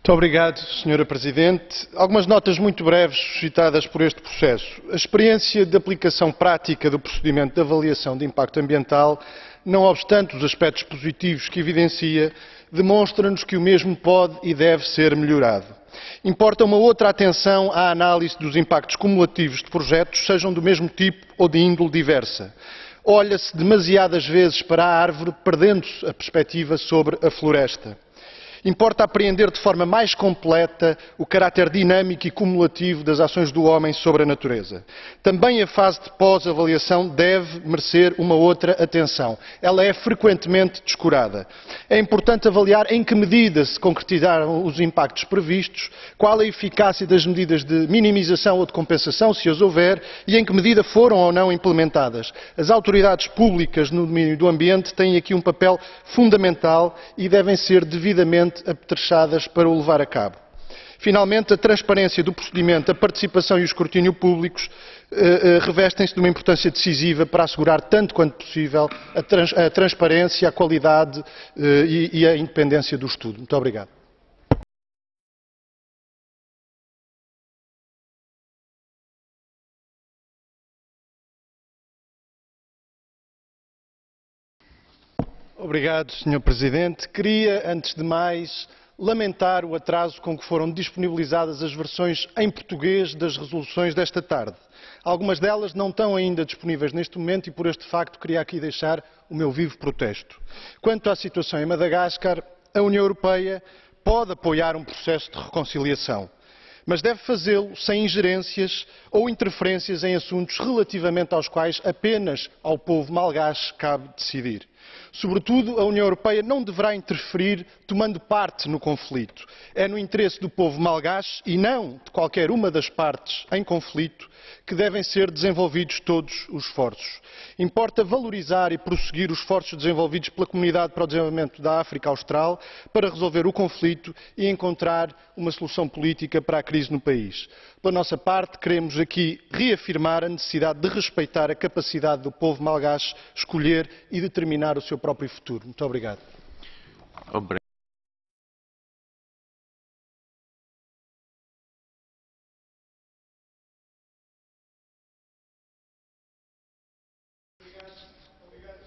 Muito obrigado, Sra. Presidente. Algumas notas muito breves suscitadas por este processo. A experiência de aplicação prática do procedimento de avaliação de impacto ambiental, não obstante os aspectos positivos que evidencia, demonstra-nos que o mesmo pode e deve ser melhorado. Importa uma outra atenção à análise dos impactos cumulativos de projetos, sejam do mesmo tipo ou de índole diversa. Olha-se demasiadas vezes para a árvore, perdendo-se a perspectiva sobre a floresta. Importa apreender de forma mais completa o caráter dinâmico e cumulativo das ações do homem sobre a natureza. Também a fase de pós-avaliação deve merecer uma outra atenção. Ela é frequentemente descurada. É importante avaliar em que medida se concretizaram os impactos previstos, qual a eficácia das medidas de minimização ou de compensação, se as houver, e em que medida foram ou não implementadas. As autoridades públicas no domínio do ambiente têm aqui um papel fundamental e devem ser devidamente apetrechadas para o levar a cabo. Finalmente, a transparência do procedimento, a participação e o escrutínio públicos revestem-se de uma importância decisiva para assegurar, tanto quanto possível, a transparência, a qualidade e a independência do estudo. Muito obrigado. Obrigado, Sr. Presidente. Queria, antes de mais, lamentar o atraso com que foram disponibilizadas as versões em português das resoluções desta tarde. Algumas delas não estão ainda disponíveis neste momento e, por este facto, queria aqui deixar o meu vivo protesto. Quanto à situação em Madagascar, a União Europeia pode apoiar um processo de reconciliação, mas deve fazê-lo sem ingerências ou interferências em assuntos relativamente aos quais apenas ao povo malgache cabe decidir. Sobretudo, a União Europeia não deverá interferir tomando parte no conflito. É no interesse do povo malgache e não de qualquer uma das partes em conflito que devem ser desenvolvidos todos os esforços. Importa valorizar e prosseguir os esforços desenvolvidos pela Comunidade para o Desenvolvimento da África Austral para resolver o conflito e encontrar uma solução política para a crise no país. Pela nossa parte, queremos aqui reafirmar a necessidade de respeitar a capacidade do povo malgache escolher e determinar o seu próprio futuro. Muito obrigado.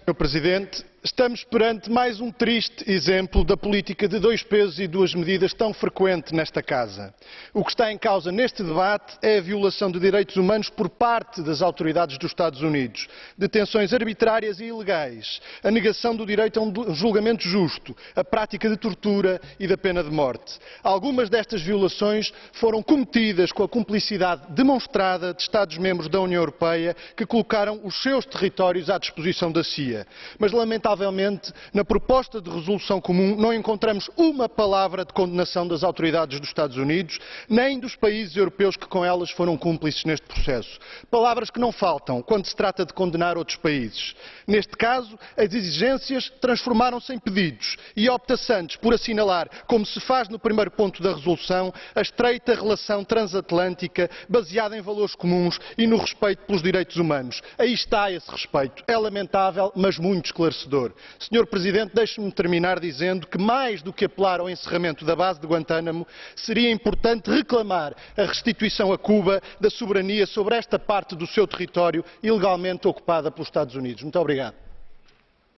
Sr. Presidente, estamos perante mais um triste exemplo da política de dois pesos e duas medidas tão frequente nesta Casa. O que está em causa neste debate é a violação de direitos humanos por parte das autoridades dos Estados Unidos, detenções arbitrárias e ilegais, a negação do direito a um julgamento justo, a prática de tortura e da pena de morte. Algumas destas violações foram cometidas com a cumplicidade demonstrada de Estados-membros da União Europeia que colocaram os seus territórios à disposição da CIA. Mas, lamentavelmente, na proposta de resolução comum não encontramos uma palavra de condenação das autoridades dos Estados Unidos, nem dos países europeus que com elas foram cúmplices neste processo. Palavras que não faltam quando se trata de condenar outros países. Neste caso, as exigências transformaram-se em pedidos e opta-se antes por assinalar, como se faz no primeiro ponto da resolução, a estreita relação transatlântica baseada em valores comuns e no respeito pelos direitos humanos. Aí está esse respeito. É lamentável, mas muito esclarecedor. Sr. Presidente, deixe-me terminar dizendo que, mais do que apelar ao encerramento da base de Guantánamo, seria importante reclamar a restituição a Cuba da soberania sobre esta parte do seu território ilegalmente ocupada pelos Estados Unidos. Muito obrigado.